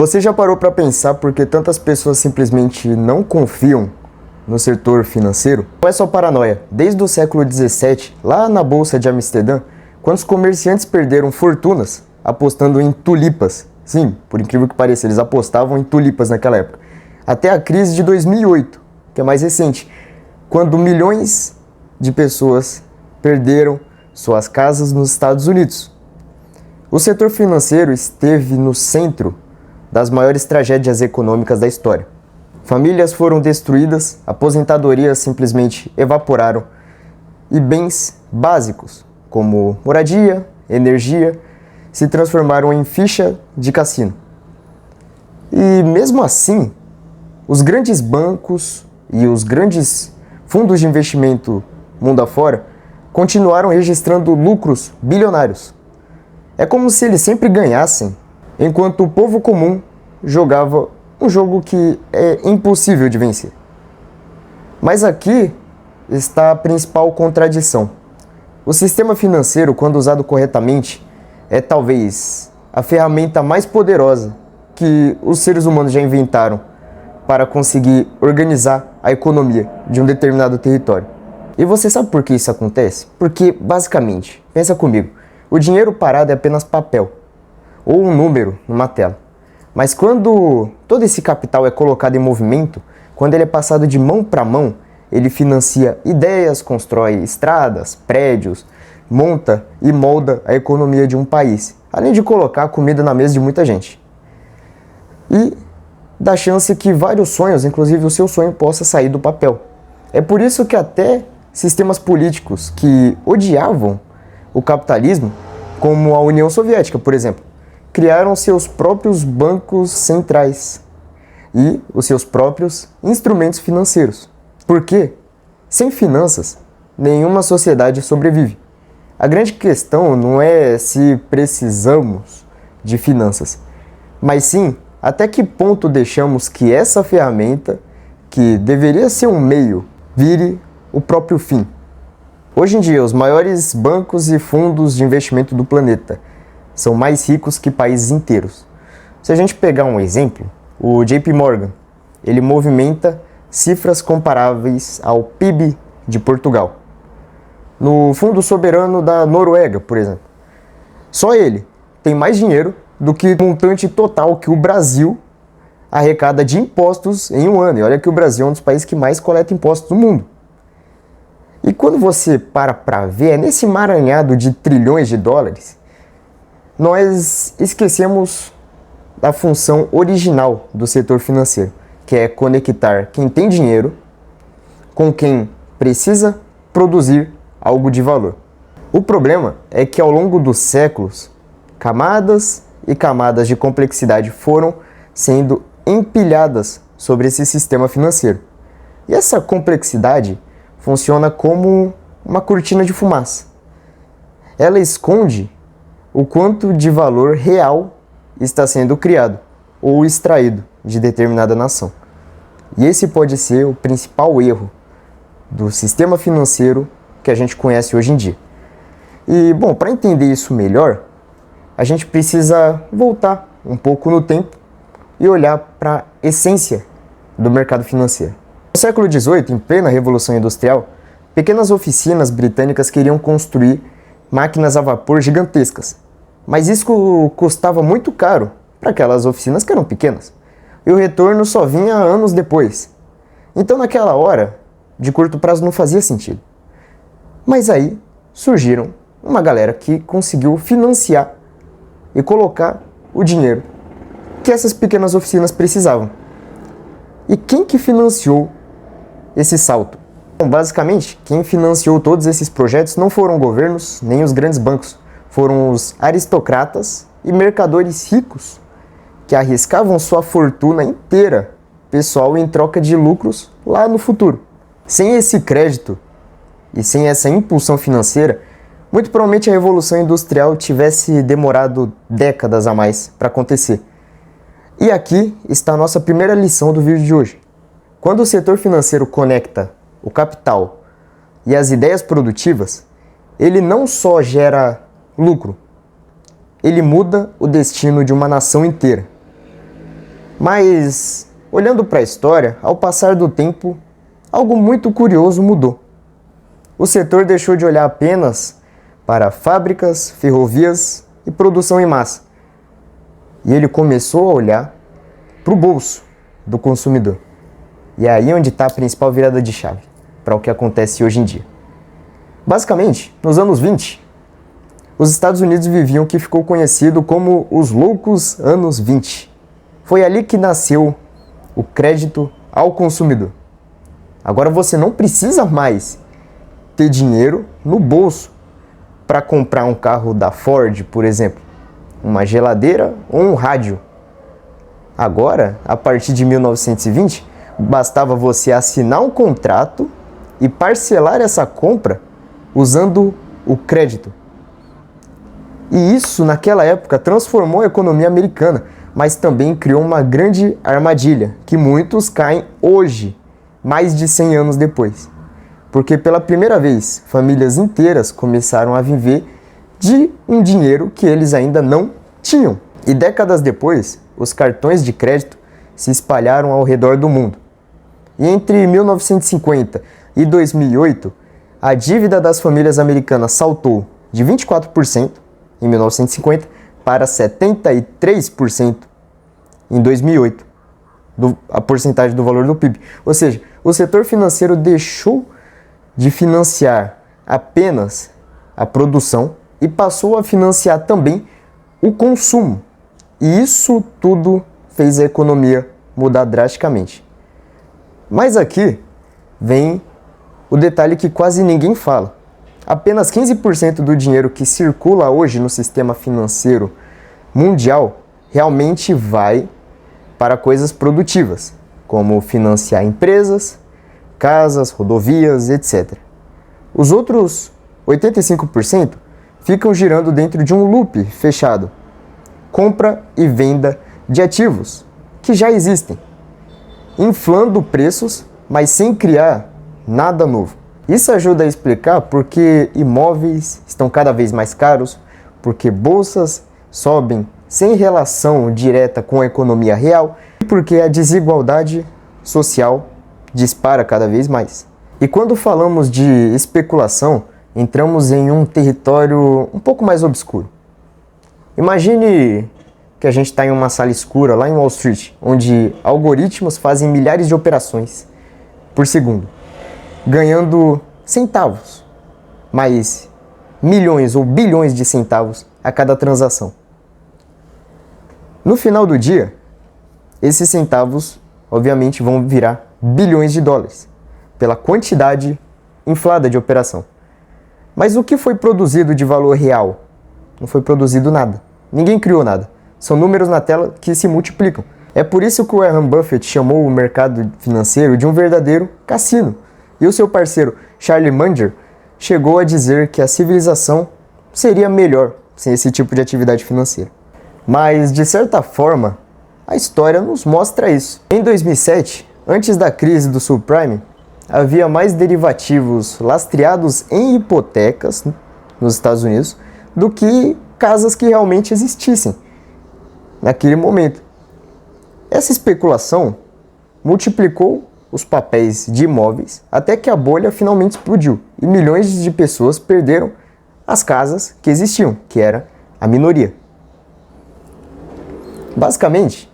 Você já parou para pensar por que tantas pessoas simplesmente não confiam no setor financeiro? Não é só paranoia. Desde o século XVII, lá na Bolsa de Amsterdã, quando os comerciantes perderam fortunas apostando em tulipas. Sim, por incrível que pareça, eles apostavam em tulipas naquela época. Até a crise de 2008, que é mais recente, quando milhões de pessoas perderam suas casas nos Estados Unidos. O setor financeiro esteve no centro das maiores tragédias econômicas da história. Famílias foram destruídas, aposentadorias simplesmente evaporaram e bens básicos, como moradia, energia, se transformaram em ficha de cassino. E mesmo assim, os grandes bancos e os grandes fundos de investimento mundo afora continuaram registrando lucros bilionários. É como se eles sempre ganhassem, enquanto o povo comum jogava um jogo que é impossível de vencer. Mas aqui está a principal contradição. O sistema financeiro, quando usado corretamente, é talvez a ferramenta mais poderosa que os seres humanos já inventaram para conseguir organizar a economia de um determinado território. E você sabe por que isso acontece? Porque, basicamente, pensa comigo, o dinheiro parado é apenas papel, ou um número numa tela. Mas quando todo esse capital é colocado em movimento, quando ele é passado de mão para mão, ele financia ideias, constrói estradas, prédios, monta e molda a economia de um país, além de colocar comida na mesa de muita gente. E dá chance que vários sonhos, inclusive o seu sonho, possa sair do papel. É por isso que até sistemas políticos que odiavam o capitalismo, como a União Soviética, por exemplo, criaram seus próprios bancos centrais e os seus próprios instrumentos financeiros. Porque, sem finanças, nenhuma sociedade sobrevive. A grande questão não é se precisamos de finanças, mas sim até que ponto deixamos que essa ferramenta, que deveria ser um meio, vire o próprio fim. Hoje em dia, os maiores bancos e fundos de investimento do planeta são mais ricos que países inteiros. Se a gente pegar um exemplo, o JP Morgan, ele movimenta cifras comparáveis ao PIB de Portugal. No Fundo Soberano da Noruega, por exemplo, só ele tem mais dinheiro do que o montante total que o Brasil arrecada de impostos em um ano. E olha que o Brasil é um dos países que mais coleta impostos do mundo. E quando você para ver, é nesse emaranhado de trilhões de dólares, nós esquecemos da função original do setor financeiro, que é conectar quem tem dinheiro com quem precisa produzir algo de valor. O problema é que ao longo dos séculos, camadas e camadas de complexidade foram sendo empilhadas sobre esse sistema financeiro. E essa complexidade funciona como uma cortina de fumaça. Ela esconde o quanto de valor real está sendo criado ou extraído de determinada nação. E esse pode ser o principal erro do sistema financeiro que a gente conhece hoje em dia. E, bom, para entender isso melhor, a gente precisa voltar um pouco no tempo e olhar para a essência do mercado financeiro. No século XVIII, em plena Revolução Industrial, pequenas oficinas britânicas queriam construir máquinas a vapor gigantescas, mas isso custava muito caro para aquelas oficinas que eram pequenas, e o retorno só vinha anos depois. Então, naquela hora, de curto prazo não fazia sentido. Mas aí surgiram uma galera que conseguiu financiar e colocar o dinheiro que essas pequenas oficinas precisavam. E quem que financiou esse salto? Bom, basicamente, quem financiou todos esses projetos não foram governos nem os grandes bancos, foram os aristocratas e mercadores ricos que arriscavam sua fortuna inteira pessoal em troca de lucros lá no futuro. Sem esse crédito e sem essa impulsão financeira, muito provavelmente a Revolução Industrial tivesse demorado décadas a mais para acontecer. E aqui está a nossa primeira lição do vídeo de hoje. Quando o setor financeiro conecta o capital e as ideias produtivas, ele não só gera lucro, ele muda o destino de uma nação inteira. Mas, olhando para a história, ao passar do tempo, algo muito curioso mudou. O setor deixou de olhar apenas para fábricas, ferrovias e produção em massa. E ele começou a olhar para o bolso do consumidor. E é aí onde está a principal virada de chave para o que acontece hoje em dia. Basicamente, nos anos 20, os Estados Unidos viviam o que ficou conhecido como os loucos anos 20. Foi ali que nasceu o crédito ao consumidor. Agora você não precisa mais ter dinheiro no bolso para comprar um carro da Ford, por exemplo, uma geladeira ou um rádio. Agora, a partir de 1920, bastava você assinar um contrato e parcelar essa compra usando o crédito. E isso, naquela época, transformou a economia americana, mas também criou uma grande armadilha, que muitos caem hoje, mais de 100 anos depois. Porque pela primeira vez, famílias inteiras começaram a viver de um dinheiro que eles ainda não tinham. E décadas depois, os cartões de crédito se espalharam ao redor do mundo. E entre 1950 e 2008, a dívida das famílias americanas saltou de 24% em 1950 para 73% em 2008, a porcentagem do valor do PIB. Ou seja, o setor financeiro deixou de financiar apenas a produção e passou a financiar também o consumo. E isso tudo fez a economia mudar drasticamente. Mas aqui vem o detalhe que quase ninguém fala. Apenas 15% do dinheiro que circula hoje no sistema financeiro mundial realmente vai para coisas produtivas, como financiar empresas, casas, rodovias, etc. Os outros 85% ficam girando dentro de um loop fechado, compra e venda de ativos que já existem, inflando preços, mas sem criar nada novo. Isso ajuda a explicar porque imóveis estão cada vez mais caros, porque bolsas sobem sem relação direta com a economia real e porque a desigualdade social dispara cada vez mais. E quando falamos de especulação, entramos em um território um pouco mais obscuro. Imagine que a gente está em uma sala escura lá em Wall Street, onde algoritmos fazem milhares de operações por segundo, ganhando centavos, mas milhões ou bilhões de centavos a cada transação. No final do dia, esses centavos obviamente vão virar bilhões de dólares, pela quantidade inflada de operação. Mas o que foi produzido de valor real? Não foi produzido nada. Ninguém criou nada. São números na tela que se multiplicam. É por isso que o Warren Buffett chamou o mercado financeiro de um verdadeiro cassino. E o seu parceiro Charlie Munger chegou a dizer que a civilização seria melhor sem esse tipo de atividade financeira. Mas, de certa forma, a história nos mostra isso. Em 2007, antes da crise do subprime, havia mais derivativos lastreados em hipotecas nos Estados Unidos do que casas que realmente existissem naquele momento. Essa especulação multiplicou os papéis de imóveis até que a bolha finalmente explodiu e milhões de pessoas perderam as casas que existiam, que era a minoria. Basicamente,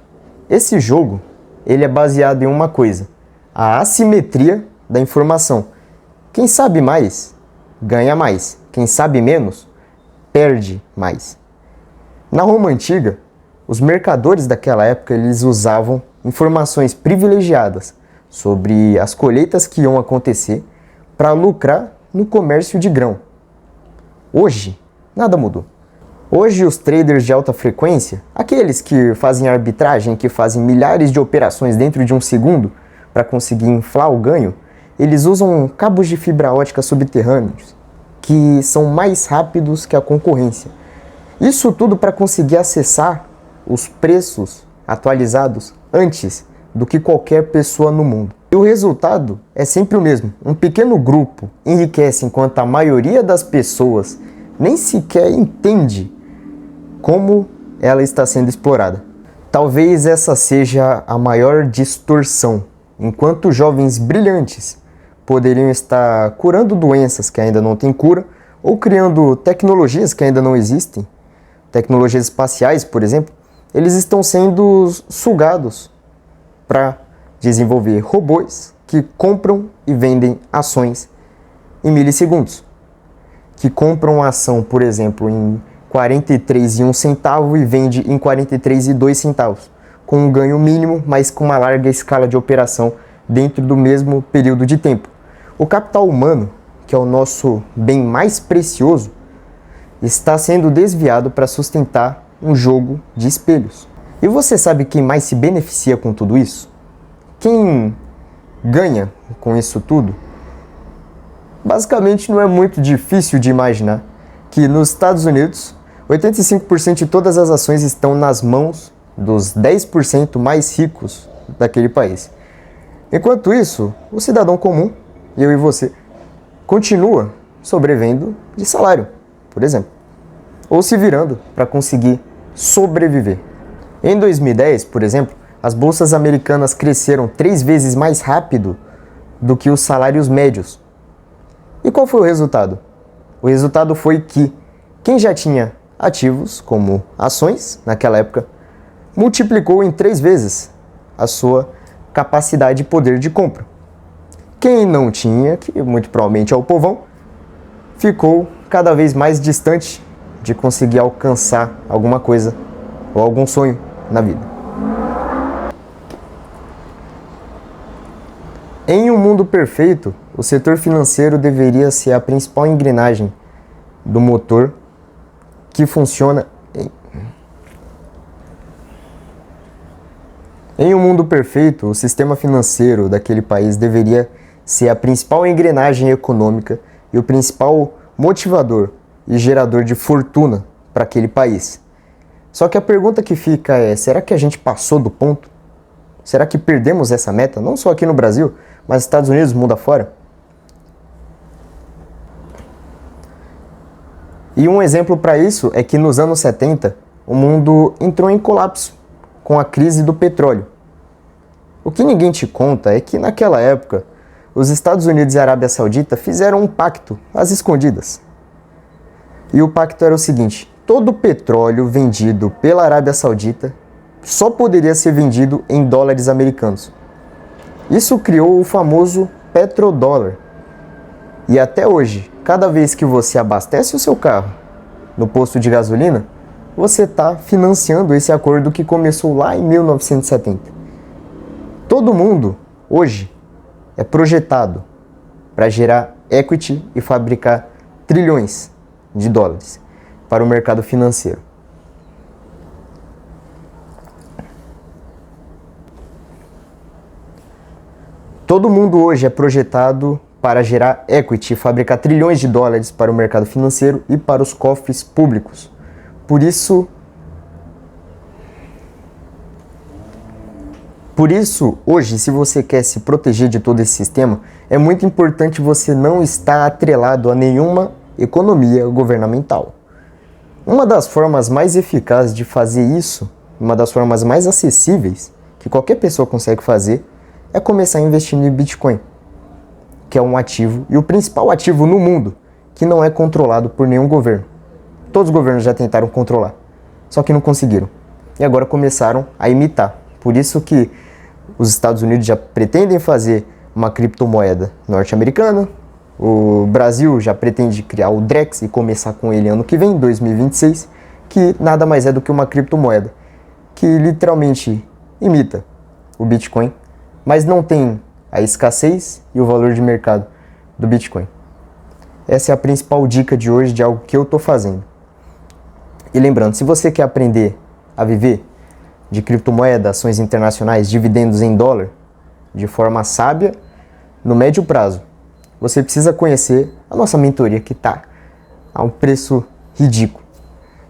esse jogo ele é baseado em uma coisa: a assimetria da informação. Quem sabe mais, ganha mais. Quem sabe menos, perde mais. Na Roma Antiga, os mercadores daquela época eles usavam informações privilegiadas sobre as colheitas que iam acontecer para lucrar no comércio de grão. Hoje, nada mudou. Hoje, os traders de alta frequência, aqueles que fazem arbitragem, que fazem milhares de operações dentro de um segundo para conseguir inflar o ganho, eles usam cabos de fibra ótica subterrâneos, que são mais rápidos que a concorrência. Isso tudo para conseguir acessar os preços atualizados antes do que qualquer pessoa no mundo. E o resultado é sempre o mesmo. Um pequeno grupo enriquece enquanto a maioria das pessoas nem sequer entende como ela está sendo explorada. Talvez essa seja a maior distorção. Enquanto jovens brilhantes poderiam estar curando doenças que ainda não têm cura, ou criando tecnologias que ainda não existem, tecnologias espaciais, por exemplo, eles estão sendo sugados para desenvolver robôs que compram e vendem ações em milissegundos. Que compram a ação, por exemplo, em 43,1 centavo e vende em 43,2 centavos, com um ganho mínimo, mas com uma larga escala de operação dentro do mesmo período de tempo. O capital humano, que é o nosso bem mais precioso, está sendo desviado para sustentar um jogo de espelhos. E você sabe quem mais se beneficia com tudo isso? Quem ganha com isso tudo? Basicamente, não é muito difícil de imaginar que nos Estados Unidos, 85% de todas as ações estão nas mãos dos 10% mais ricos daquele país. Enquanto isso, o cidadão comum, eu e você, continua sobrevivendo de salário, por exemplo, ou se virando para conseguir sobreviver. Em 2010, por exemplo, as bolsas americanas cresceram 3 vezes mais rápido do que os salários médios. E qual foi o resultado? O resultado foi que quem já tinha ativos, como ações, naquela época, multiplicou em 3 vezes a sua capacidade e poder de compra. Quem não tinha, que muito provavelmente é o povão, ficou cada vez mais distante de conseguir alcançar alguma coisa ou algum sonho na vida. Em um mundo perfeito, o setor financeiro deveria ser a principal engrenagem do motor que funciona em um mundo perfeito, o sistema financeiro daquele país deveria ser a principal engrenagem econômica e o principal motivador e gerador de fortuna para aquele país. Só que a pergunta que fica é, será que a gente passou do ponto? Será que perdemos essa meta? Não só aqui no Brasil, mas Estados Unidos, mundo afora? E um exemplo para isso é que nos anos 70, o mundo entrou em colapso com a crise do petróleo. O que ninguém te conta é que naquela época, os Estados Unidos e a Arábia Saudita fizeram um pacto às escondidas. E o pacto era o seguinte: todo o petróleo vendido pela Arábia Saudita só poderia ser vendido em dólares americanos. Isso criou o famoso petrodólar. E até hoje, cada vez que você abastece o seu carro no posto de gasolina, você está financiando esse acordo que começou lá em 1970. Todo mundo, hoje, é projetado para gerar equity e fabricar trilhões de dólares para o mercado financeiro. Todo mundo hoje é projetado para gerar equity e fabricar trilhões de dólares para o mercado financeiro e para os cofres públicos. Por isso, hoje, se você quer se proteger de todo esse sistema, é muito importante você não estar atrelado a nenhuma economia governamental. Uma das formas mais eficazes de fazer isso, uma das formas mais acessíveis que qualquer pessoa consegue fazer, é começar a investir no Bitcoin, que é um ativo e o principal ativo no mundo que não é controlado por nenhum governo. Todos os governos já tentaram controlar, só que não conseguiram. E agora começaram a imitar. Por isso que os Estados Unidos já pretendem fazer uma criptomoeda norte-americana, o Brasil já pretende criar o Drex e começar com ele ano que vem, 2026, que nada mais é do que uma criptomoeda, que literalmente imita o Bitcoin, mas não tem a escassez e o valor de mercado do Bitcoin. Essa é a principal dica de hoje de algo que eu estou fazendo. E lembrando, se você quer aprender a viver de criptomoeda, ações internacionais, dividendos em dólar, de forma sábia, no médio prazo, você precisa conhecer a nossa mentoria, que está a um preço ridículo.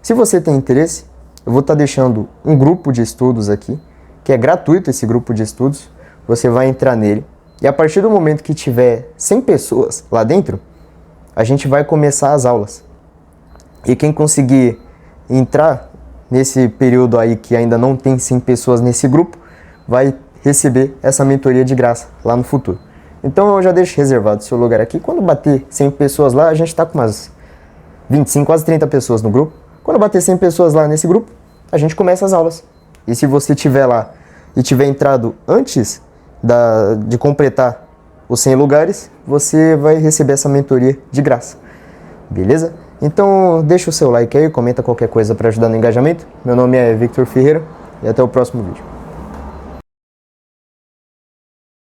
Se você tem interesse, eu vou estar deixando um grupo de estudos aqui, que é gratuito esse grupo de estudos. Você vai entrar nele e a partir do momento que tiver 100 pessoas lá dentro, a gente vai começar as aulas. E quem conseguir entrar nesse período aí que ainda não tem 100 pessoas nesse grupo, vai receber essa mentoria de graça lá no futuro. Então eu já deixo reservado o seu lugar aqui. Quando bater 100 pessoas lá, a gente está com umas 25, quase 30 pessoas no grupo. Quando bater 100 pessoas lá nesse grupo, a gente começa as aulas. E se você estiver lá e tiver entrado antes de completar os 100 lugares, você vai receber essa mentoria de graça. Beleza? Então deixa o seu like aí, comenta qualquer coisa para ajudar no engajamento. Meu nome é Victor Ferreira e até o próximo vídeo.